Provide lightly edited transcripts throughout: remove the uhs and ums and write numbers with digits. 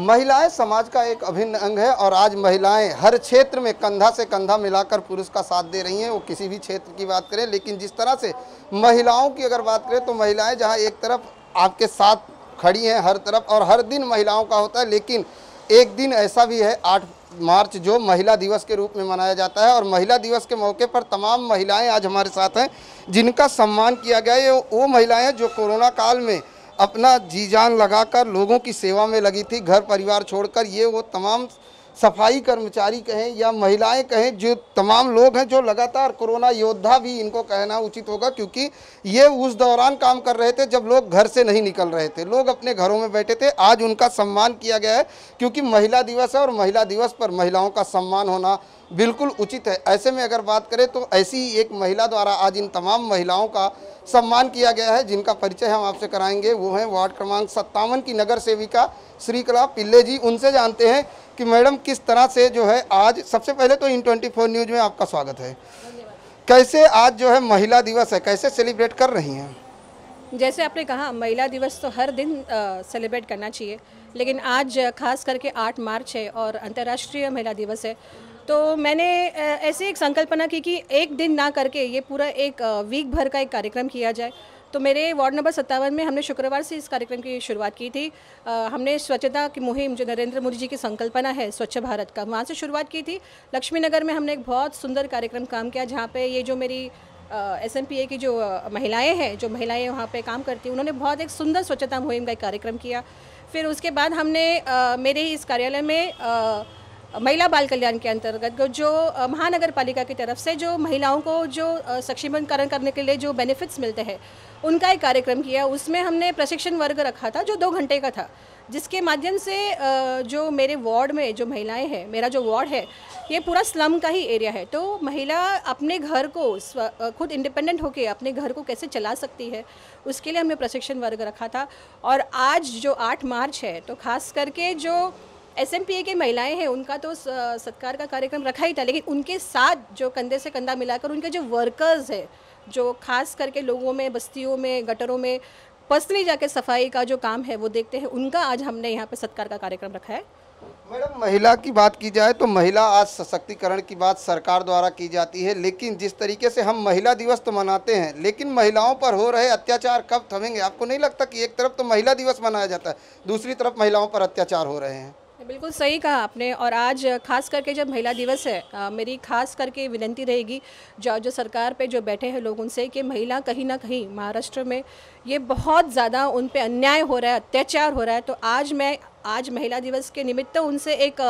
महिलाएं समाज का एक अभिन्न अंग है और आज महिलाएं हर क्षेत्र में कंधा से कंधा मिलाकर पुरुष का साथ दे रही हैं, वो किसी भी क्षेत्र की बात करें। लेकिन जिस तरह से महिलाओं की अगर बात करें तो महिलाएं जहां एक तरफ आपके साथ खड़ी हैं हर तरफ और हर दिन महिलाओं का होता है, लेकिन एक दिन ऐसा भी है 8 मार्च जो महिला दिवस के रूप में मनाया जाता है। और महिला दिवस के मौके पर तमाम महिलाएं आज हमारे साथ हैं जिनका सम्मान किया गया है। वो महिलाएं हैं जो कोरोना काल में अपना जी जान लगाकर लोगों की सेवा में लगी थी, घर परिवार छोड़कर। ये वो तमाम सफाई कर्मचारी कहें या महिलाएं कहें, जो तमाम लोग हैं जो लगातार कोरोना योद्धा भी इनको कहना उचित होगा, क्योंकि ये उस दौरान काम कर रहे थे जब लोग घर से नहीं निकल रहे थे, लोग अपने घरों में बैठे थे। आज उनका सम्मान किया गया है क्योंकि महिला दिवस है और महिला दिवस पर महिलाओं का सम्मान होना बिल्कुल उचित है। ऐसे में अगर बात करें तो ऐसी ही एक महिला द्वारा आज इन तमाम महिलाओं का सम्मान किया गया है, जिनका परिचय हम आपसे कराएंगे। वो हैं वार्ड क्रमांक 57 की नगर सेविका श्रीकला पिल्ले जी। उनसे जानते हैं कि मैडम किस तरह से जो है आज, सबसे पहले तो इन 24 न्यूज़ में आपका स्वागत है। कैसे आज जो है महिला दिवस है, कैसे सेलिब्रेट कर रही हैं? जैसे आपने कहा महिला दिवस तो हर दिन सेलिब्रेट करना चाहिए, लेकिन आज खास करके 8 मार्च है और अंतर्राष्ट्रीय महिला दिवस है। तो मैंने ऐसे एक संकल्पना की कि एक दिन ना करके ये पूरा एक वीक भर का एक कार्यक्रम किया जाए। तो मेरे वार्ड नंबर 57 में हमने शुक्रवार से इस कार्यक्रम की शुरुआत की थी। हमने स्वच्छता की मुहिम जो नरेंद्र मोदी जी की संकल्पना है स्वच्छ भारत का, वहाँ से शुरुआत की थी। लक्ष्मी नगर में हमने एक बहुत सुंदर कार्यक्रम काम किया, जहाँ पे ये जो मेरी SMPA की जो महिलाएं हैं, जो महिलाएं वहाँ पे काम करती हैं, उन्होंने बहुत एक सुंदर स्वच्छता मुहिम का एक कार्यक्रम किया। फिर उसके बाद हमने मेरे इस कार्यालय में महिला बाल कल्याण के अंतर्गत जो महानगर पालिका की तरफ से जो महिलाओं को जो सक्षमीकरण करने के लिए जो बेनिफिट्स मिलते हैं, उनका एक कार्यक्रम किया। उसमें हमने प्रशिक्षण वर्ग रखा था जो 2 घंटे का था, जिसके माध्यम से जो मेरे वार्ड में जो महिलाएं हैं, मेरा जो वार्ड है ये पूरा स्लम का ही एरिया है, तो महिला अपने घर को खुद इंडिपेंडेंट होकर अपने घर को कैसे चला सकती है, उसके लिए हमने प्रशिक्षण वर्ग रखा था। और आज जो 8 मार्च है तो खास करके जो SMPA की महिलाएं हैं उनका तो सत्कार का कार्यक्रम रखा ही था, लेकिन उनके साथ जो कंधे से कंधा मिलाकर उनके जो वर्कर्स है, जो खास करके लोगों में, बस्तियों में, गटरों में पर्सनली जाके सफाई का जो काम है वो देखते हैं, उनका आज हमने यहाँ पे सत्कार का कार्यक्रम रखा है। मैडम, महिला की बात की जाए तो महिला आज सशक्तिकरण की बात सरकार द्वारा की जाती है, लेकिन जिस तरीके से हम महिला दिवस तो मनाते हैं, लेकिन महिलाओं पर हो रहे अत्याचार कब थमेंगे? आपको नहीं लगता कि एक तरफ तो महिला दिवस मनाया जाता है, दूसरी तरफ महिलाओं पर अत्याचार हो रहे हैं? बिल्कुल सही कहा आपने। और आज खास करके जब महिला दिवस है, मेरी खास करके विनती रहेगी जो सरकार पे जो बैठे हैं लोग उनसे, कि महिला कहीं ना कहीं महाराष्ट्र में ये बहुत ज़्यादा उन पे अन्याय हो रहा है, अत्याचार हो रहा है। तो आज महिला दिवस के निमित्त उनसे एक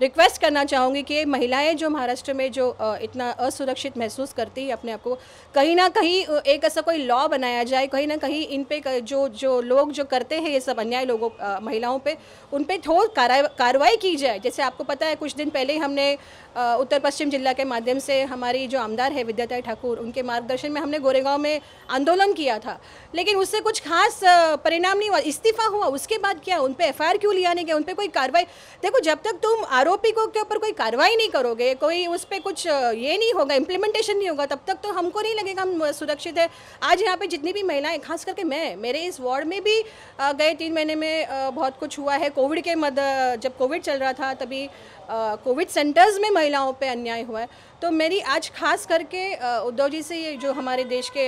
रिक्वेस्ट करना चाहूँगी कि महिलाएं जो महाराष्ट्र में जो इतना असुरक्षित महसूस करती है अपने आप को, कहीं ना कहीं एक ऐसा कोई लॉ बनाया जाए, कहीं ना कहीं इन पे जो लोग जो करते हैं ये सब अन्याय लोगों महिलाओं पे, उन पे ठोस कार्रवाई की जाए। जैसे आपको पता है कुछ दिन पहले हमने उत्तर पश्चिम जिला के माध्यम से हमारी जो आमदार है विद्याताई ठाकुर, उनके मार्गदर्शन में हमने गोरेगांव में आंदोलन किया था, लेकिन उससे कुछ खास परिणाम नहीं हुआ, इस्तीफा हुआ। उसके बाद क्या, उन पे FIR क्यों लिया नहीं गया, उन पे कोई कार्रवाई? देखो, जब तक तुम आरोपी को के ऊपर कोई कार्रवाई नहीं करोगे, कोई उस पर कुछ ये नहीं होगा, इम्प्लीमेंटेशन नहीं होगा, तब तक तो हमको नहीं लगेगा हम सुरक्षित है। आज यहाँ पे जितनी भी महिलाएं, खास करके मेरे इस वार्ड में भी गए 3 महीने में बहुत कुछ हुआ है। कोविड के जब कोविड चल रहा था तभी कोविड सेंटर्स में महिलाओं पे अन्याय हुआ है। तो मेरी आज खास करके उद्धव जी से, ये जो हमारे देश के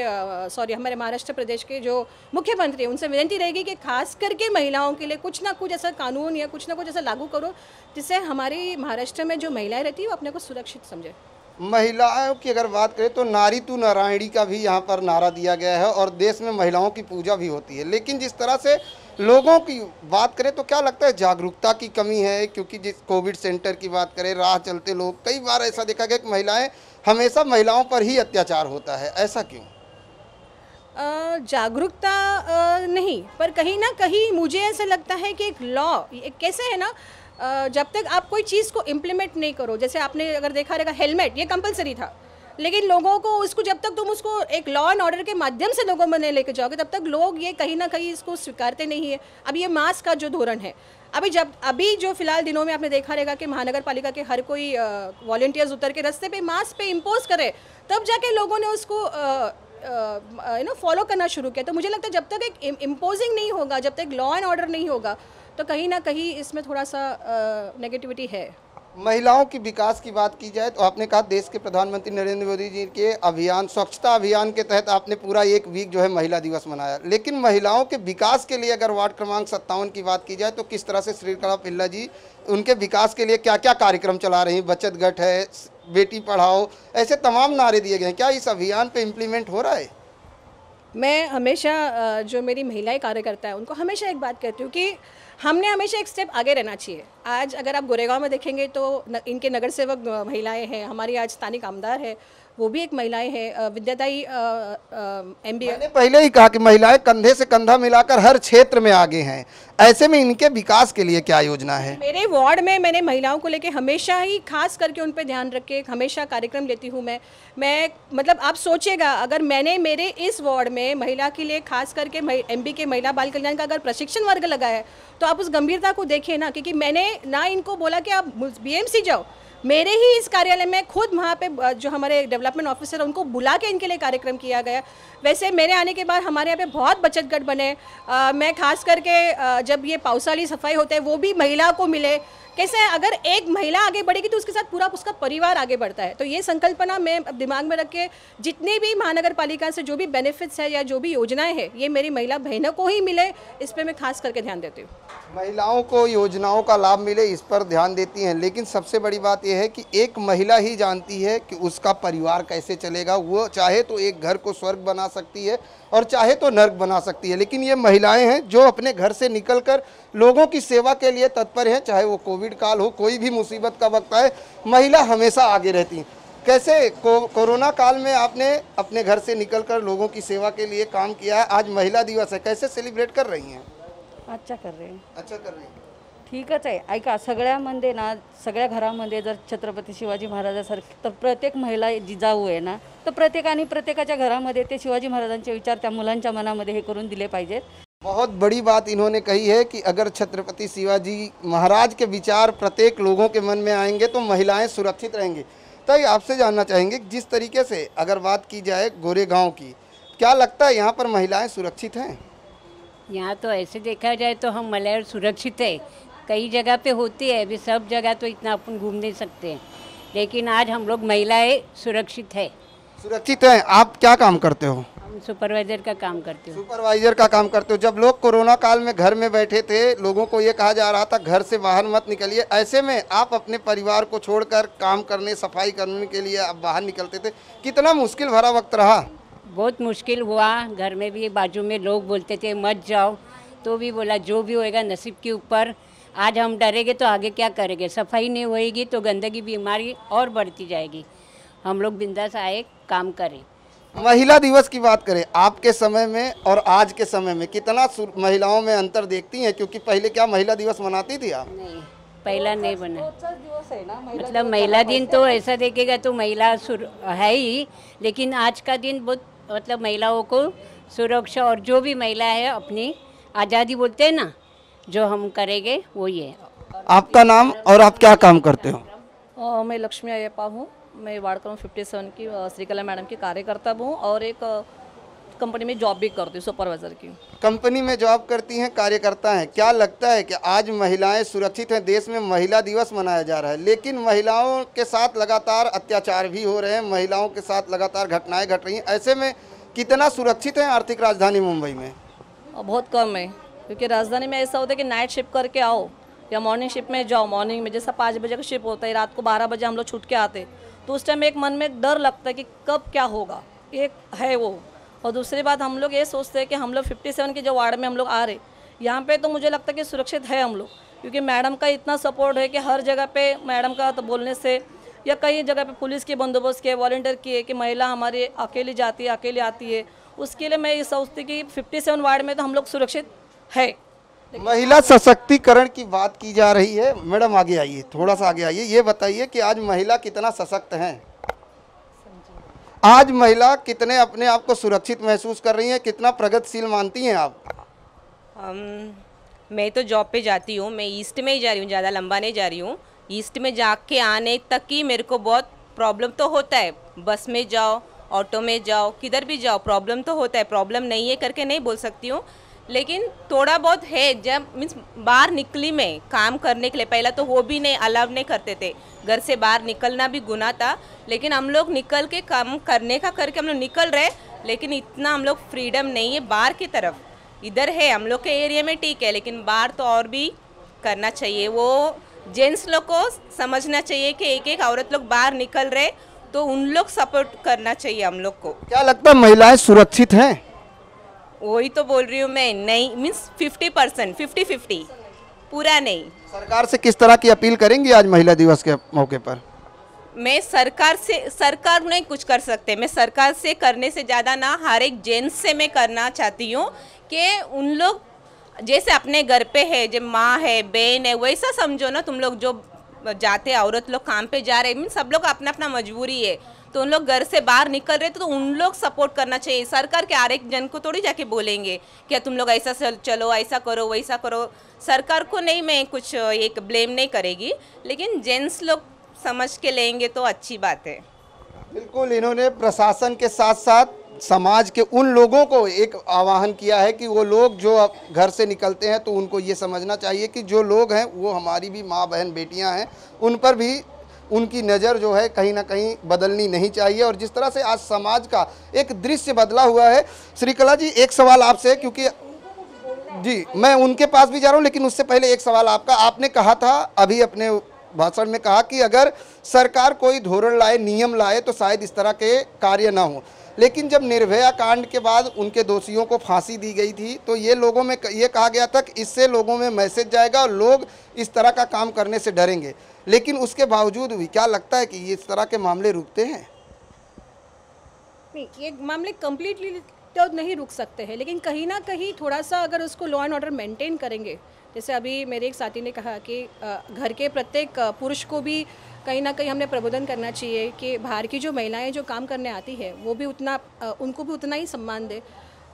हमारे महाराष्ट्र प्रदेश के जो मुख्यमंत्री, उनसे विनती रहेगी कि खास करके महिलाओं के लिए कुछ ना कुछ ऐसा कानून या कुछ ना कुछ ऐसा लागू करो जिससे हमारी महाराष्ट्र में जो महिलाएं रहती है वो अपने को सुरक्षित समझे। महिलाओं की अगर बात करें तो नारी तू नारायणी का भी यहाँ पर नारा दिया गया है और देश में महिलाओं की पूजा भी होती है, लेकिन जिस तरह से लोगों की बात करें तो क्या लगता है जागरूकता की कमी है? क्योंकि जिस कोविड सेंटर की बात करें, राह चलते लोग, कई बार ऐसा देखा गया कि महिलाएं हमेशा महिलाओं पर ही अत्याचार होता है, ऐसा क्यों? जागरूकता नहीं, पर कहीं ना कहीं मुझे ऐसा लगता है कि एक लॉ कैसे है ना, जब तक आप कोई चीज़ को इम्प्लीमेंट नहीं करो, जैसे आपने अगर देखा रहेगा हेलमेट ये कंपलसरी था, लेकिन लोगों को उसको जब तक तुम उसको एक लॉ एंड ऑर्डर के माध्यम से लोगों में लेके जाओगे, तब तक लोग ये कहीं ना कहीं इसको स्वीकारते नहीं है। अब ये मास्क का जो धोरण है, अभी जो फिलहाल दिनों में आपने देखा रहेगा कि महानगर पालिका के हर कोई वॉलंटियर्स उतर के रास्ते पे मास्क पे इम्पोज करे, तब जाके लोगों ने उसको फॉलो करना शुरू किया। तो मुझे लगता है जब तक एक इम्पोजिंग नहीं होगा, जब तक लॉ एंड ऑर्डर नहीं होगा, तो कहीं ना कहीं इसमें थोड़ा सा नेगेटिविटी है। महिलाओं की विकास की बात की जाए तो आपने कहा देश के प्रधानमंत्री नरेंद्र मोदी जी के अभियान स्वच्छता अभियान के तहत आपने पूरा एक वीक जो है महिला दिवस मनाया, लेकिन महिलाओं के विकास के लिए अगर वार्ड क्रमांक 57 की बात की जाए तो किस तरह से श्रीकला पिल्ला जी उनके विकास के लिए क्या क्या कार्यक्रम चला रही हैं? बचत गट है, बेटी पढ़ाओ, ऐसे तमाम नारे दिए गए हैं, क्या इस अभियान पे इम्प्लीमेंट हो रहा है? मैं हमेशा जो मेरी महिलाएं कार्यकर्ता है उनको हमेशा एक बात कहती हूँ कि हमने हमेशा एक स्टेप आगे रहना चाहिए। आज अगर आप गोरेगांव में देखेंगे तो इनके नगर सेवक महिलाएं हैं, हमारी आज स्थानिक आमदार है वो भी एक महिलाएं हैं, विद्यादाई MBA। मैंने पहले ही कहा कि महिलाएं कंधे से कंधा मिलाकर हर क्षेत्र में आगे हैं, ऐसे में इनके विकास के लिए क्या योजना है? मेरे वार्ड में मैंने महिलाओं को लेके हमेशा ही खास करके उन पे ध्यान रख के हमेशा कार्यक्रम लेती हूँ। मैं मतलब आप सोचिएगा अगर मैंने मेरे इस वार्ड में महिला के लिए खास करके MB के महिला बाल कल्याण का अगर प्रशिक्षण वर्ग लगाया है तो आप उस गंभीरता को देखिए ना, क्योंकि मैंने ना इनको बोला कि आप BMC जाओ, मेरे ही इस कार्यालय में खुद वहाँ पे जो हमारे डेवलपमेंट ऑफिसर उनको बुला के इनके लिए कार्यक्रम किया गया। वैसे मेरे आने के बाद हमारे यहाँ पे बहुत बचत गट बने। मैं खास करके जब ये पावसाली सफाई होते हैं वो भी महिला को मिले। कैसे अगर एक महिला आगे बढ़ेगी तो उसके साथ पूरा उसका परिवार आगे बढ़ता है। तो ये संकल्पना मैं दिमाग में रख के जितने भी महानगर पालिका से जो भी बेनिफिट्स है या जो भी योजनाएं हैं ये मेरी महिला बहनों को ही मिले, इस पर मैं खास करके ध्यान देती हूँ। महिलाओं को योजनाओं का लाभ मिले इस पर ध्यान देती हैं, लेकिन सबसे बड़ी बात यह है कि एक महिला ही जानती है कि उसका परिवार कैसे चलेगा। वो चाहे तो एक घर को स्वर्ग बना सकती है और चाहे तो नर्क बना सकती है, लेकिन ये महिलाएं हैं जो अपने घर से निकलकर लोगों की सेवा के लिए तत्पर हैं। चाहे वो कोविड काल हो, कोई भी मुसीबत का वक्त आए, महिला हमेशा आगे रहती हैं। कैसे कोरोना काल में आपने अपने घर से निकलकर लोगों की सेवा के लिए काम किया है, आज महिला दिवस है, कैसे सेलिब्रेट कर रही हैं? अच्छा कर रहे हैं. अच्छा कर रही हैं. ठीकच आहे. ऐका सगळ्यामध्ये ना सगळ्या घरामध्ये जर छत्रपती शिवाजी महाराजासारखी तर प्रत्येक महिला जिजाऊ आहे ना, तर प्रत्येकाच्या घरामध्ये ते शिवाजी महाराजांचे विचार त्या मुलांच्या मनामध्ये हे करून दिले पाहिजेत. बहुत बड़ी बात इन्होंने कही है कि अगर छत्रपति शिवाजी महाराज के विचार प्रत्येक लोगों के मन में आएंगे तो महिलाएं सुरक्षित रहेंगी। तो आपसे जानना चाहेंगे जिस तरीके से अगर बात की जाए गोरेगांव की, क्या लगता है यहाँ पर महिलाएं सुरक्षित हैं? यहाँ तो ऐसे देखा जाए तो हम महिलाएं सुरक्षित है, कई जगह पे होती है, अभी सब जगह तो इतना अपन घूम नहीं सकते हैं, लेकिन आज हम लोग महिलाएं सुरक्षित है। सुरक्षित हैं। आप क्या काम करते हो? हम सुपरवाइज़र का काम करते हो। सुपरवाइजर का काम करते हो। जब लोग कोरोना काल में घर में बैठे थे, लोगों को ये कहा जा रहा था घर से बाहर मत निकलिए, ऐसे में आप अपने परिवार को छोड़कर काम करने, सफाई करने के लिए आप बाहर निकलते थे, कितना मुश्किल भरा वक्त रहा? बहुत मुश्किल हुआ। घर में भी बाजू में लोग बोलते थे मत जाओ, तो भी बोला जो भी होएगा नसीब के ऊपर। आज हम डरेंगे तो आगे क्या करेंगे? सफाई नहीं होएगी तो गंदगी बीमारी और बढ़ती जाएगी। हम लोग बिंदास आए काम करें। महिला दिवस की बात करें, आपके समय में और आज के समय में कितना महिलाओं में अंतर देखती हैं? क्योंकि पहले क्या महिला दिवस मनाती थी आप? नहीं, पहला नहीं बना। दिवस आहे ना मतलब महिला दिन तो ऐसा देखेगा तो महिला है ही, लेकिन आज का दिन बहुत मतलब महिलाओं को सुरक्षा और जो भी महिला है अपनी आज़ादी बोलते हैं ना, जो हम करेंगे वही है। आपका नाम और आप क्या काम करते हो? मैं लक्ष्मी अयप्पा हूँ। मैं वार्ड क्रमांक 57 की श्रीकला मैडम की कार्यकर्ता हूँ और एक कंपनी में जॉब भी करती हूँ, सुपरवाइज़र की। कंपनी में जॉब करती हैं, कार्यकर्ता हैं। क्या लगता है कि आज महिलाएं सुरक्षित हैं? देश में महिला दिवस मनाया जा रहा है, लेकिन महिलाओं के साथ लगातार अत्याचार भी हो रहे हैं, महिलाओं के साथ लगातार घटनाएं घट रही हैं। ऐसे में कितना सुरक्षित है आर्थिक राजधानी मुंबई में? बहुत कम है, क्योंकि राजधानी में ऐसा होता है कि नाइट शिफ्ट करके आओ या मॉर्निंग शिफ्ट में जाओ। मॉर्निंग में जैसा 5 बजे का शिफ्ट होता है, रात को 12 बजे हम लोग छूट के आते, तो उस टाइम एक मन में डर लगता है कि कब क्या होगा, एक है वो। और दूसरी बात हम लोग ये सोचते हैं कि हम लोग 57 के जो वार्ड में हम लोग आ रहे, यहाँ पे तो मुझे लगता है कि सुरक्षित है हम लोग, क्योंकि मैडम का इतना सपोर्ट है कि हर जगह पे मैडम का तो बोलने से या कई जगह पे पुलिस के बंदोबस्त के वॉलंटियर किए कि महिला हमारी अकेली जाती है, अकेले आती है, उसके लिए मैं ये सोचती कि 57 वार्ड में तो हम लोग सुरक्षित है। महिला सशक्तिकरण की बात की जा रही है। मैडम आगे आइए, थोड़ा सा आगे आइए, ये बताइए कि आज महिला कितना सशक्त हैं? आज महिला कितने अपने आप को सुरक्षित महसूस कर रही हैं, कितना प्रगतिशील मानती हैं आप? मैं तो जॉब पे जाती हूँ, मैं ईस्ट में ही जा रही हूँ, ज़्यादा लंबा नहीं जा रही हूँ। ईस्ट में जाके आने तक ही मेरे को बहुत प्रॉब्लम तो होता है। बस में जाओ, ऑटो में जाओ, किधर भी जाओ प्रॉब्लम तो होता है। प्रॉब्लम नहीं है करके नहीं बोल सकती हूँ, लेकिन थोड़ा बहुत है, जब मीन्स बाहर निकली मैं काम करने के लिए, पहला तो वो भी नहीं अलाउ नहीं करते थे, घर से बाहर निकलना भी गुनाह था, लेकिन हम लोग निकल के काम करने का करके हम लोग निकल रहे, लेकिन इतना हम लोग फ्रीडम नहीं है बाहर की तरफ। इधर है हम लोग के एरिया में ठीक है, लेकिन बाहर तो और भी करना चाहिए। वो जेंट्स लोग को समझना चाहिए कि एक एक औरत लोग बाहर निकल रहे तो उन लोग सपोर्ट करना चाहिए हम लोग को। क्या लगता है महिलाएं सुरक्षित हैं? वही तो बोल रही हूँ मैं, नहीं मीन्स 50%, 50-50, पूरा नहीं। सरकार से किस तरह की अपील करेंगी आज महिला दिवस के मौके पर? मैं सरकार नहीं कुछ कर सकते, मैं सरकार से करने से ज़्यादा ना हर एक जेंट्स से मैं करना चाहती हूँ कि उन लोग जैसे अपने घर पे है, जब माँ है बहन है, वैसा समझो ना तुम लोग। जो जाते औरत लोग काम पे जा रहे मीन सब लोग अपना अपना मजबूरी है, तो उन लोग घर से बाहर निकल रहे तो उन लोग सपोर्ट करना चाहिए। सरकार के हर एक जन को थोड़ी जाके बोलेंगे कि तुम लोग ऐसा चलो, ऐसा करो, वैसा करो। सरकार को नहीं मैं कुछ एक ब्लेम नहीं करेगी, लेकिन जेंट्स लोग समझ के लेंगे तो अच्छी बात है। बिल्कुल, इन्होंने प्रशासन के साथ साथ समाज के उन लोगों को एक आह्वान किया है कि वो लोग जो अब घर से निकलते हैं तो उनको ये समझना चाहिए कि जो लोग हैं वो हमारी भी माँ बहन बेटियां हैं, उन पर भी उनकी नज़र जो है कहीं ना कहीं बदलनी नहीं चाहिए। और जिस तरह से आज समाज का एक दृश्य बदला हुआ है। श्रीकला जी, एक सवाल आपसे, क्योंकि जी मैं उनके पास भी जा रहा हूँ, लेकिन उससे पहले एक सवाल आपका। आपने कहा था अभी अपने भाषण में कहा कि अगर सरकार कोई धोरण लाए, नियम लाए तो शायद इस तरह के कार्य ना हो, लेकिन जब निर्भया कांड के बाद उनके दोषियों को फांसी दी गई थी तो ये लोगों में ये कहा गया था कि इससे लोगों में मैसेज जाएगा और लोग इस तरह का काम करने से डरेंगे, लेकिन उसके बावजूद भी क्या लगता है कि ये इस तरह के मामले रुकते हैं? नहीं, ये मामले कम्प्लीटली तो नहीं रुक सकते हैं, लेकिन कहीं ना कहीं थोड़ा सा अगर उसको लॉ एंड ऑर्डर मेंटेन करेंगे, जैसे अभी मेरे एक साथी ने कहा कि घर के प्रत्येक पुरुष को भी कहीं ना कहीं हमने प्रबोधन करना चाहिए कि बाहर की जो महिलाएं जो काम करने आती है वो भी उतना उनको भी उतना ही सम्मान दे।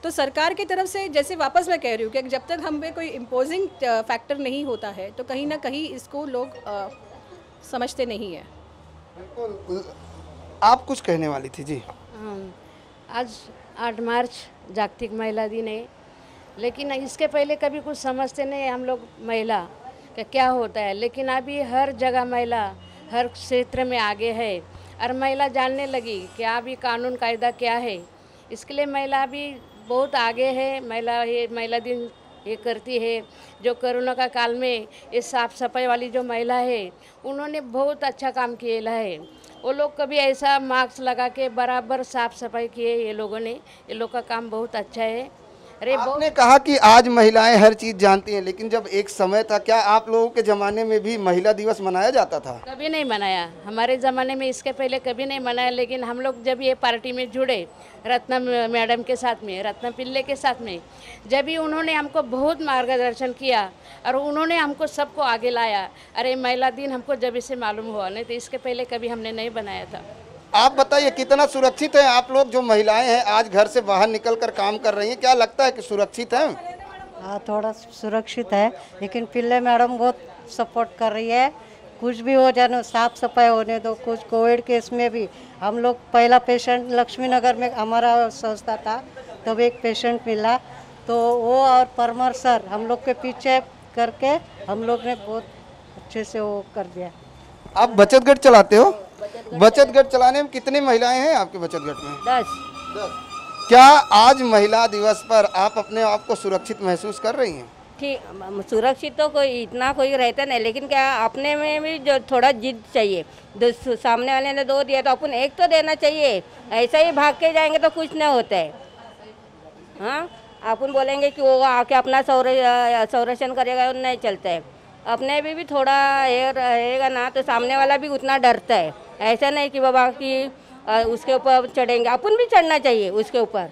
तो सरकार की तरफ से, जैसे वापस मैं कह रही हूँ कि जब तक हम पे कोई इम्पोजिंग फैक्टर नहीं होता है तो कहीं ना कहीं इसको लोग समझते नहीं है। बिल्कुल, आप कुछ कहने वाली थी जी। आज 8 मार्च जागतिक महिला दिन है, लेकिन इसके पहले कभी कुछ समझते नहीं हम लोग महिला का क्या होता है, लेकिन अभी हर जगह महिला हर क्षेत्र में आगे है और महिला जानने लगी कि अभी कानून कायदा क्या है। इसके लिए महिला भी बहुत आगे है। महिला दिन ये करती है। जो कोरोना का काल में ये साफ़ सफाई वाली जो महिला है उन्होंने बहुत अच्छा काम किया है। वो लोग कभी ऐसा मास्क लगा के बराबर साफ़ सफाई किए ये लोगों ने। ये लोग का काम बहुत अच्छा है। अरे आपने कहा कि आज महिलाएं हर चीज़ जानती हैं, लेकिन जब एक समय था, क्या आप लोगों के ज़माने में भी महिला दिवस मनाया जाता था? कभी नहीं मनाया, हमारे ज़माने में इसके पहले कभी नहीं मनाया। लेकिन हम लोग जब ये पार्टी में जुड़े रत्ना मैडम के साथ में, रत्ना पिल्ले के साथ में, जब भी उन्होंने हमको बहुत मार्गदर्शन किया और उन्होंने हमको सबको आगे लाया। अरे महिला दिन हमको जब इसे मालूम हुआ, नहीं तो इसके पहले कभी हमने नहीं बनाया था। आप बताइए कितना सुरक्षित है आप लोग, जो महिलाएं हैं आज घर से बाहर निकलकर काम कर रही हैं, क्या लगता है कि सुरक्षित हैं? हाँ, थोड़ा सुरक्षित है, लेकिन पिल्ले मैडम बहुत सपोर्ट कर रही है। कुछ भी हो जाए, साफ सफाई होने दो। कुछ कोविड केस में भी हम लोग पहला पेशेंट लक्ष्मी नगर में हमारा संस्था था, तब एक पेशेंट मिला, तो वो और परमर सर हम लोग के पीछे करके हम लोग ने बहुत अच्छे से वो कर दिया। आप बचत गट चलाते हो? बचत गट चलाने में कितनी महिलाएं हैं आपके बचत गट में? 10। क्या आज महिला दिवस पर आप अपने आप को सुरक्षित महसूस कर रही हैं? ठीक, सुरक्षित तो कोई इतना कोई रहता नहीं, लेकिन क्या अपने में भी जो थोड़ा जिद चाहिए। सामने वाले ने 2 दिया तो अपन 1 तो देना चाहिए। ऐसा ही भाग के जाएंगे तो कुछ नहीं होता है। हाँ, अपन बोलेंगे कि वो आके अपना संरक्षण करेगा, नहीं चलता है। अपने भी थोड़ा ये रहेगा ना तो सामने वाला भी उतना डरता है। ऐसा नहीं कि बाबा कि उसके ऊपर चढ़ेंगे, अपन भी चढ़ना चाहिए उसके ऊपर,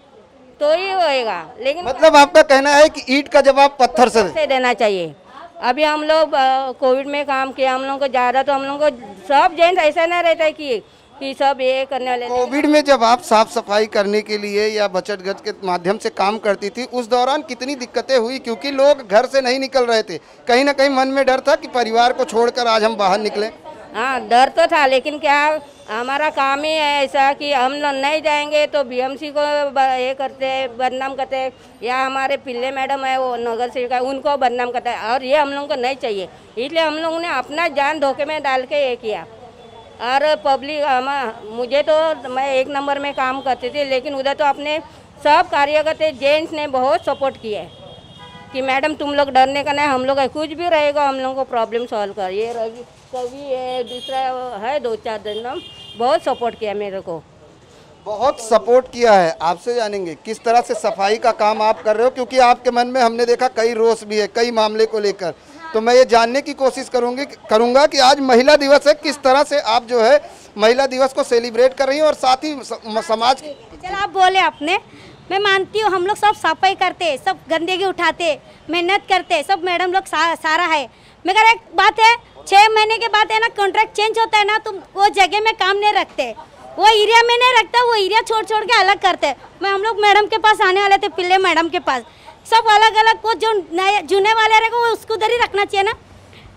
तो ही होएगा। लेकिन मतलब आपका कहना है कि ईंट का जवाब पत्थर से देना चाहिए। अभी हम लोग कोविड में काम किया, हम लोगों को ज़्यादा, तो हम लोगों को सब जेंट्स ऐसा नहीं रहता है कि सब ये करने वाले। कोविड में जब आप साफ सफाई करने के लिए या बचत गट के माध्यम से काम करती थी, उस दौरान कितनी दिक्कतें हुई? क्योंकि लोग घर से नहीं निकल रहे थे, कहीं ना कहीं मन में डर था कि परिवार को छोड़कर आज हम बाहर निकलें। हाँ डर तो था, लेकिन क्या हमारा काम ही है ऐसा कि हम लोग नहीं जाएंगे तो बीएमसी को ये करते हैं, बदनाम करते हैं, या हमारे पिल्ले मैडम है वो नगर सेविका उनको बदनाम करते हैं, और ये हम लोगों को नहीं चाहिए। इसलिए हम लोगों ने अपना जान धोखे में डाल के ये किया। और पब्लिक मुझे तो मैं 1 नंबर में काम करती थी, लेकिन उधर तो अपने सब कार्यकर्ता जेंट्स ने बहुत सपोर्ट किया है कि मैडम तुम लोग डरने का नहीं, हम लोग कुछ भी रहेगा हम लोग को प्रॉब्लम सॉल्व कर। ये रवि कवि है, दूसरा है 2-4 दिन, बहुत सपोर्ट किया मेरे को, बहुत सपोर्ट किया है। आपसे जानेंगे किस तरह से सफाई का काम आप कर रहे हो, क्योंकि आपके मन में हमने देखा कई रोष भी है कई मामले को लेकर। तो मैं ये जानने की कोशिश करूंगा कि आज महिला दिवस है, किस तरह से आप जो है महिला दिवस को सेलिब्रेट कर रही हैं और साथ ही समाज की। चल आप बोले आपने, मैं मानती हूँ हम लोग सब सफाई करते, सब गंदगी उठाते, मेहनत करते, सब मैडम लोग सारा है। मगर एक बात है, 6 महीने के बाद है ना कॉन्ट्रैक्ट चेंज होता है ना, तो वो जगह में काम नहीं रखते, वो एरिया में नहीं रखता, वो एरिया छोड़ छोड़ के अलग करते। मैं हम लोग मैडम के पास आने वाले थे, पिल्ले मैडम के पास, सब अलग अलग को जो नए जुने वाले रहेगा वो उसको उधर ही रखना चाहिए ना,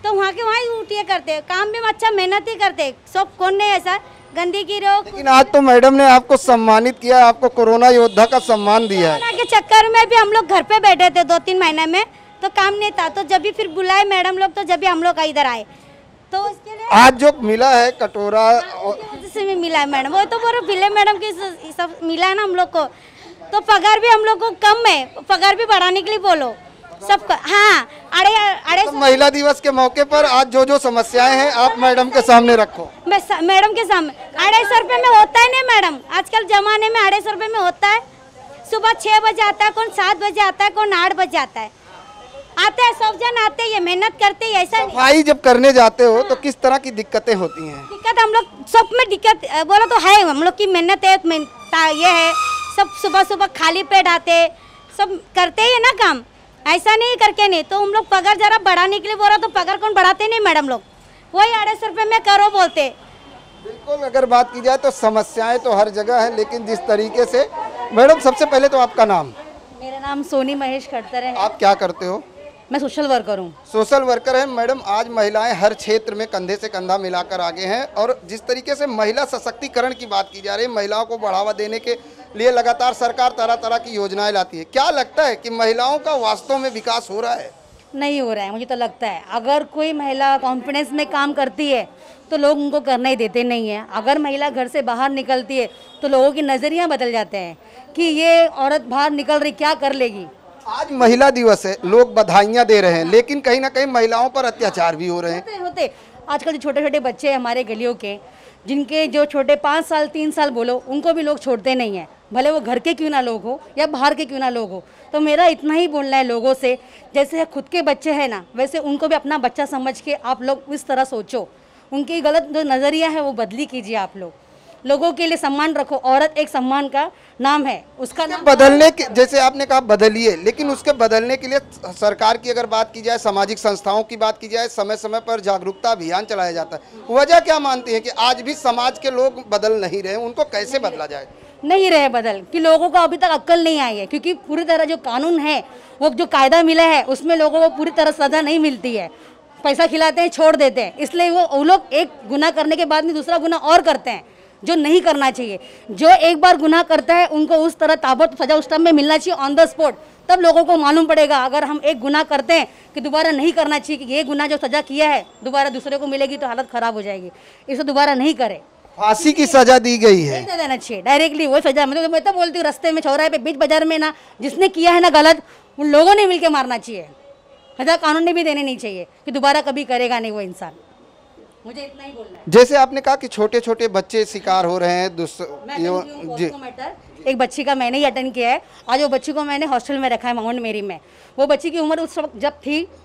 तो वहाँ के वहाँ ही उठिए करते, काम भी अच्छा मेहनत ही करते, सब कौन नहीं ऐसा गंदगी रोक। लेकिन आज तो मैडम ने आपको सम्मानित किया, आपको कोरोना योद्धा का सम्मान दिया है। कोरोना के चक्कर में भी हम लोग घर पे बैठे थे 2-3 महीने में, तो काम नहीं था, तो जब भी फिर बुलाए मैडम लोग, तो जब भी हम लोग इधर आए, तो उसके लिए आज जो मिला है कटोरा से भी मिला है मैडम, वो तो बोलो पिल्ले मैडम की सब मिला है ना हम लोग को, तो पगार भी हम लोग को कम है, पगार भी बढ़ाने के लिए बोलो सबको। हाँ अड़े महिला दिवस के मौके पर आज जो समस्याएं हैं आप मैडम के सामने रखो। मैडम के सामने 250 रुपये में होता है नहीं मैडम, आजकल जमाने में 250 रुपये में होता है। सुबह 6 बजे आता है, कौन 7 बजे आता है, कौन 8 बजे आता है, आते हैं सब जन आते हैं, मेहनत करते हैं। ऐसा सफाई जब करने जाते हो तो किस तरह की दिक्कतें होती हैं? दिक्कत हम लोग सब में दिक्कत बोला तो है, हम लोग की मेहनत है, ये है, सब सुबह सुबह खाली पेट आते, सब करते ही है ना काम, ऐसा नहीं करके नहीं। तो हम लोग पगार जरा बढ़ाने के लिए बोला तो पगार कौन बढ़ाते नहीं मैडम लोग, वही 250 रुपये में करो बोलते। बिल्कुल, अगर बात की जाए तो समस्याएं तो हर जगह है, लेकिन जिस तरीके से मैडम, सबसे पहले तो आपका नाम? मेरा नाम सोनी महेश खड़तर है। आप क्या करते हो? मैं सोशल वर्कर हूँ। सोशल वर्कर है मैडम। आज महिलाएं हर क्षेत्र में कंधे से कंधा मिलाकर आगे हैं, और जिस तरीके से महिला सशक्तिकरण की बात की जा रही है, महिलाओं को बढ़ावा देने के लिए लगातार सरकार तरह तरह की योजनाएं लाती है। क्या लगता है कि महिलाओं का वास्तव में विकास हो रहा है? नहीं हो रहा है, मुझे तो लगता है अगर कोई महिला कॉन्फिडेंस में काम करती है तो लोग उनको करने ही देते नहीं है। अगर महिला घर से बाहर निकलती है तो लोगों की नज़रिया बदल जाते हैं कि ये औरत बाहर निकल रही क्या कर लेगी। आज महिला दिवस है, लोग बधाइयाँ दे रहे हैं, लेकिन कहीं ना कहीं महिलाओं पर अत्याचार भी हो रहे हैं। होते आजकल जो छोटे छोटे बच्चे हैं हमारे गलियों के, जिनके जो छोटे 5 साल 3 साल बोलो, उनको भी लोग छोड़ते नहीं हैं, भले वो घर के क्यों ना लोग हो या बाहर के क्यों ना लोग हो। तो मेरा इतना ही बोलना है लोगों से, जैसे खुद के बच्चे हैं ना, वैसे उनको भी अपना बच्चा समझ के आप लोग इस तरह सोचो, उनकी गलत जो नज़रिया है वो बदली कीजिए। आप लोगों के लिए सम्मान रखो, औरत एक सम्मान का नाम है, उसका नाम बदलने के, जैसे आपने कहा बदलिए, लेकिन उसके बदलने के लिए सरकार की अगर बात की जाए, सामाजिक संस्थाओं की बात की जाए, समय समय पर जागरूकता अभियान चलाया जाता है। वजह क्या मानती है कि आज भी समाज के लोग बदल नहीं रहे, उनको कैसे बदला जाए? नहीं रहे बदल, कि लोगों को अभी तक अक्ल नहीं आई है, क्योंकि पूरी तरह जो कानून है, वो जो कायदा मिला है, उसमें लोगों को पूरी तरह सजा नहीं मिलती है। पैसा खिलाते हैं, छोड़ देते हैं, इसलिए वो लोग एक गुनाह करने के बाद में दूसरा गुनाह और करते हैं, जो नहीं करना चाहिए। जो एक बार गुनाह करता है उनको उस तरह ताबड़तोड़ सजा उस टाइम में मिलना चाहिए, ऑन द स्पॉट, तब लोगों को मालूम पड़ेगा। अगर हम एक गुनाह करते हैं कि दोबारा नहीं करना चाहिए, कि ये गुनाह जो सजा किया है दोबारा दूसरे को मिलेगी तो हालत ख़राब हो जाएगी, इसे दोबारा नहीं करे। फांसी की सजा दी गई है, नहीं देना चाहिए डायरेक्टली वो सजा। मैं तो बोलती हूँ रास्ते में, चौराहे पे, बीच बाजार में ना, जिसने किया है ना गलत, उन लोगों ने मिलकर मारना चाहिए। सजा कानून ने भी देनी नहीं चाहिए कि दोबारा कभी करेगा नहीं वो इंसान। मुझे इतना ही बोलना है। जैसे आपने कहा कि छोटे छोटे बच्चे शिकार हो रहे हैं जी। एक बच्ची का मैंने ही अटेंड किया है, आज वो बच्ची को मैंने हॉस्टल में रखा है माउंट मेरी में। वो बच्ची की उम्र उस वक्त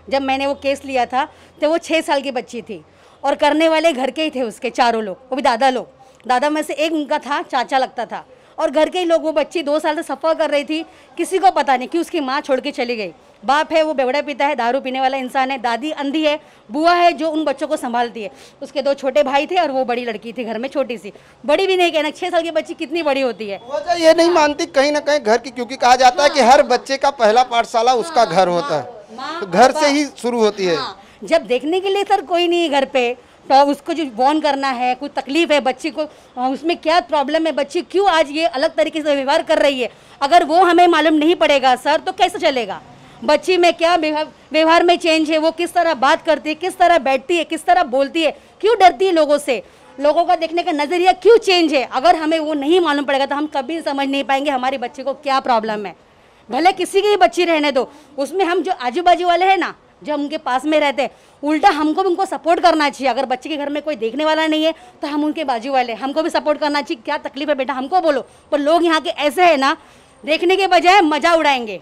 जब मैंने वो केस लिया था, तो वो 6 साल की बच्ची थी, और करने वाले घर के ही थे उसके चारों लोग, वो भी दादा लोग। दादा में से एक उनका था, चाचा लगता था, और घर के ही लोग। वो बच्ची 2 साल से सफ़र कर रही थी, किसी को पता नहीं कि उसकी माँ छोड़ के चली गई। बाप है वो बेवड़ा पीता है, दारू पीने वाला इंसान है, दादी अंधी है, बुआ है जो उन बच्चों को संभालती है। उसके 2 छोटे भाई थे और वो बड़ी लड़की थी घर में, छोटी सी, बड़ी भी नहीं कहना, 6 साल की बच्ची कितनी बड़ी होती है। वजह ये नहीं मानती कहीं ना कहीं घर की, क्योंकि कहा जाता है कि हर बच्चे का पहला पाठशाला उसका घर होता है, तो घर से ही शुरू होती है। जब देखने के लिए सर कोई नहीं है घर पे, तो उसको जो वॉर्न करना है, कोई तकलीफ है बच्ची को, उसमें क्या प्रॉब्लम है, बच्ची क्यों आज ये अलग तरीके से व्यवहार कर रही है, अगर वो हमें मालूम नहीं पड़ेगा सर तो कैसे चलेगा। बच्ची में क्या व्यवहार में चेंज है, वो किस तरह बात करती है, किस तरह बैठती है, किस तरह बोलती है, क्यों डरती है लोगों से, लोगों का देखने का नज़रिया क्यों चेंज है, अगर हमें वो नहीं मालूम पड़ेगा तो हम कभी समझ नहीं पाएंगे हमारे बच्चे को क्या प्रॉब्लम है। भले किसी की भी बच्ची रहने दो, उसमें हम जो आजू बाजू वाले हैं ना, जो उनके पास में रहते हैं, उल्टा हमको भी उनको सपोर्ट करना चाहिए। अगर बच्चे के घर में कोई देखने वाला नहीं है तो हम उनके बाजू वाले, हमको भी सपोर्ट करना चाहिए, क्या तकलीफ है बेटा हमको बोलो। पर लोग यहाँ के ऐसे है ना, देखने के बजाय मजा उड़ाएंगे,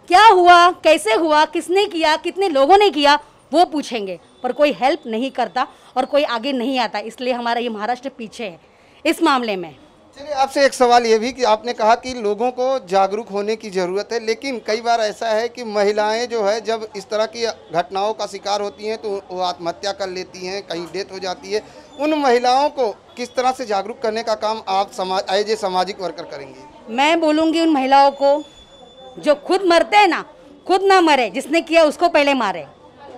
क्या हुआ, कैसे हुआ, किसने किया, कितने लोगों ने किया, वो पूछेंगे, पर कोई हेल्प नहीं करता और कोई आगे नहीं आता। इसलिए हमारा ये महाराष्ट्र पीछे है इस मामले में। चलिए, आपसे एक सवाल ये भी कि आपने कहा कि लोगों को जागरूक होने की ज़रूरत है, लेकिन कई बार ऐसा है कि महिलाएं जो है जब इस तरह की घटनाओं का शिकार होती हैं तो वो आत्महत्या कर लेती हैं, कहीं डेथ हो जाती है। उन महिलाओं को किस तरह से जागरूक करने का काम आप एज ए सामाजिक वर्कर करेंगे? मैं बोलूँगी उन महिलाओं को जो खुद मरते हैं ना, खुद ना मरे, जिसने किया उसको पहले मारे।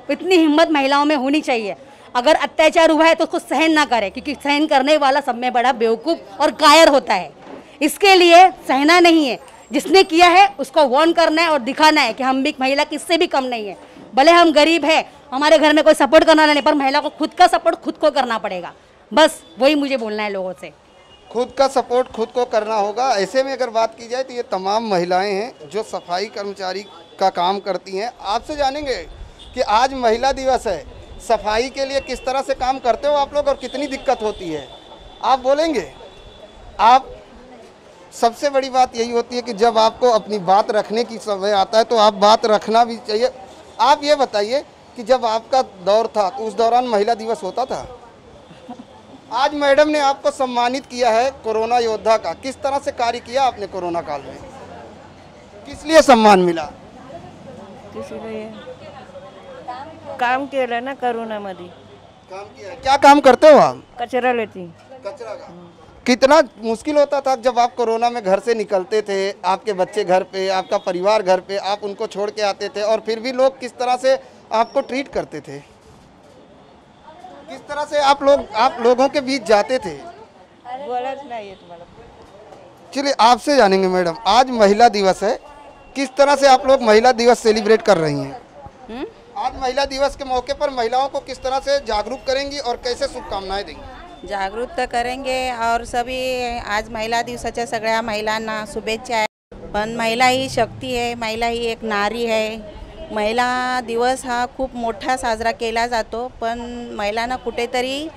इतनी हिम्मत महिलाओं में होनी चाहिए। अगर अत्याचार हुआ है तो उसको सहन ना करे, क्योंकि सहन करने वाला सब में बड़ा बेवकूफ़ और कायर होता है। इसके लिए सहना नहीं है, जिसने किया है उसको वार्न करना है और दिखाना है कि हम भी महिला किससे भी कम नहीं है। भले हम गरीब है, हमारे घर में कोई सपोर्ट करना नहीं, पर महिला को खुद का सपोर्ट खुद को करना पड़ेगा। बस वही मुझे बोलना है लोगों से, खुद का सपोर्ट खुद को करना होगा। ऐसे में अगर बात की जाए तो ये तमाम महिलाएं हैं जो सफाई कर्मचारी का काम करती हैं। आपसे जानेंगे कि आज महिला दिवस है, सफाई के लिए किस तरह से काम करते हो आप लोग और कितनी दिक्कत होती है, आप बोलेंगे? आप सबसे बड़ी बात यही होती है कि जब आपको अपनी बात रखने की समय आता है तो आप बात रखना भी चाहिए। आप ये बताइए कि जब आपका दौर था तो उस दौरान महिला दिवस होता था? आज मैडम ने आपको सम्मानित किया है कोरोना योद्धा का, किस तरह से कार्य किया आपने कोरोना काल में, किस लिए सम्मान मिला? काम केलं ना कोरोनामध्ये। काम किया, क्या काम करते हो आप? कचरा लेती। कचरा का कितना मुश्किल होता था जब आप कोरोना में घर से निकलते थे, आपके बच्चे घर पे, आपका परिवार घर पे, आप उनको छोड़ के आते थे और फिर भी लोग किस तरह से आपको ट्रीट करते थे, किस तरह से आप लोगों के बीच जाते थे? बोलच नाही येत मला। चलिए, आपसे जानेंगे मैडम, आज महिला दिवस है, किस तरह से आप लोग महिला दिवस सेलिब्रेट कर रही हैं? आज महिला दिवस के मौके पर महिलाओं को किस तरह से जागरूक करेंगी और कैसे शुभकामनाएं देंगी? जागरूक तर करेंगे और सभी आज महिला दिवसाच्या सगळ्या महिलांना शुभेच्छा आहे। पण महिला ही शक्ती आहे, महिला ही एक नारी आहे। महिला दिवस हा खूप मोठा साजरा केला जातो, पण महिलांना कुठेतरी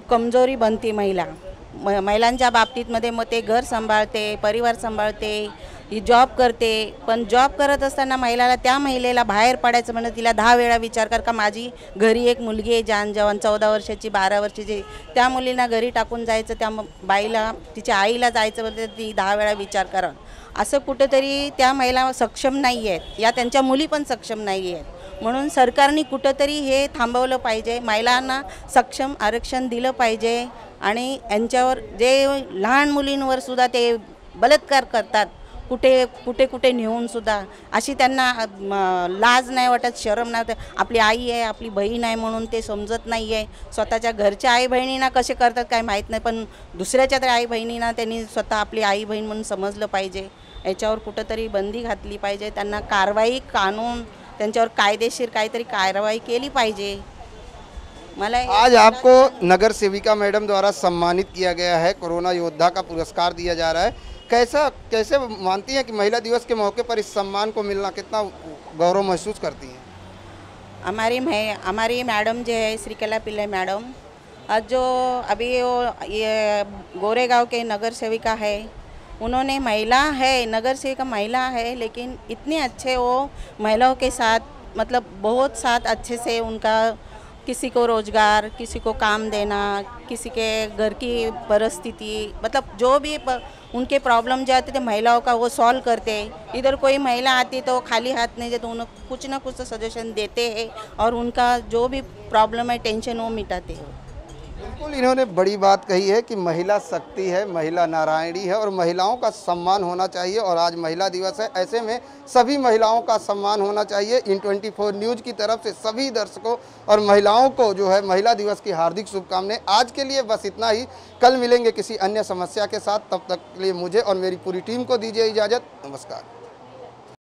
कमजोरी बनती महिलांच्या बाबतीतमध्ये। मग ते घर सांभाळते, परिवार सांभाळते, ही जॉब करते, पण जॉब करत असताना महिलाला त्या महिलेला बाहेर पडायचं म्हणजे तिला 10 वेळा विचार कर का माझी घरी एक मुलगी आहे जान जवान 14 वर्षाची 12 वर्षाची, त्या मुलींना घरी टाकून जायचं, त्या बाईला तिच्या आईला जायचं म्हणजे ती 10 वेळा विचार करा। असं कुठेतरी त्या महिला सक्षम नाही आहेत, या त्यांच्या मुली पण सक्षम नाही आहेत। म्हणून सरकारने कुठेतरी हे थांबवलं पाहिजे, महिलांना सक्षम आरक्षण दिलं पाहिजे आणि यांच्यावर जे लहान मुलींवर सुद्धा ते बलात्कार करतात, कुठे नेऊन सुद्धा, अशी त्यांना लाज नाही वाटत, शरम नाही वाटत। आपली आई आहे, आपली बहीण आहे म्हणून ते समजत नाही आहे। स्वतःच्या घरच्या आई बहिणींना कसे करतात काय माहीत नाही, पण दुसऱ्याच्या तर आई बहिणींना त्यांनी स्वतः आपली आई बहीण म्हणून समजलं पाहिजे। याच्यावर कुठेतरी बंदी घातली पाहिजे, त्यांना कारवाई कानून त्यांच्यावर कायदेशीर काहीतरी कारवाई केली पाहिजे। आज आपको नगर सेविका मैडम द्वारा सम्मानित किया गया है, कोरोना योद्धा का पुरस्कार दिया जा रहा है। कैसे मानती हैं कि महिला दिवस के मौके पर इस सम्मान को मिलना, कितना गौरव महसूस करती हैं? हमारी मैडम जो है श्रीकला पिल्ले मैडम, आज जो अभी ये गोरेगांव के नगर सेविका है, उन्होंने महिला है, नगर सेविका महिला है, लेकिन इतने अच्छे वो महिलाओं के साथ, मतलब बहुत साथ अच्छे से उनका किसी को रोज़गार, किसी को काम देना, किसी के घर की परिस्थिति, मतलब जो भी उनके प्रॉब्लम जो आते थे महिलाओं का वो सॉल्व करते। इधर कोई महिला आती तो खाली हाथ नहीं जाते, उन्हें कुछ ना कुछ सजेशन देते हैं और उनका जो भी प्रॉब्लम है टेंशन वो मिटाते हैं। बिल्कुल, इन्होंने बड़ी बात कही है कि महिला शक्ति है, महिला नारायणी है और महिलाओं का सम्मान होना चाहिए। और आज महिला दिवस है, ऐसे में सभी महिलाओं का सम्मान होना चाहिए। इन 24 न्यूज़ की तरफ से सभी दर्शकों और महिलाओं को जो है महिला दिवस की हार्दिक शुभकामनाएं। आज के लिए बस इतना ही, कल मिलेंगे किसी अन्य समस्या के साथ। तब तक के लिए मुझे और मेरी पूरी टीम को दीजिए इजाज़त। नमस्कार।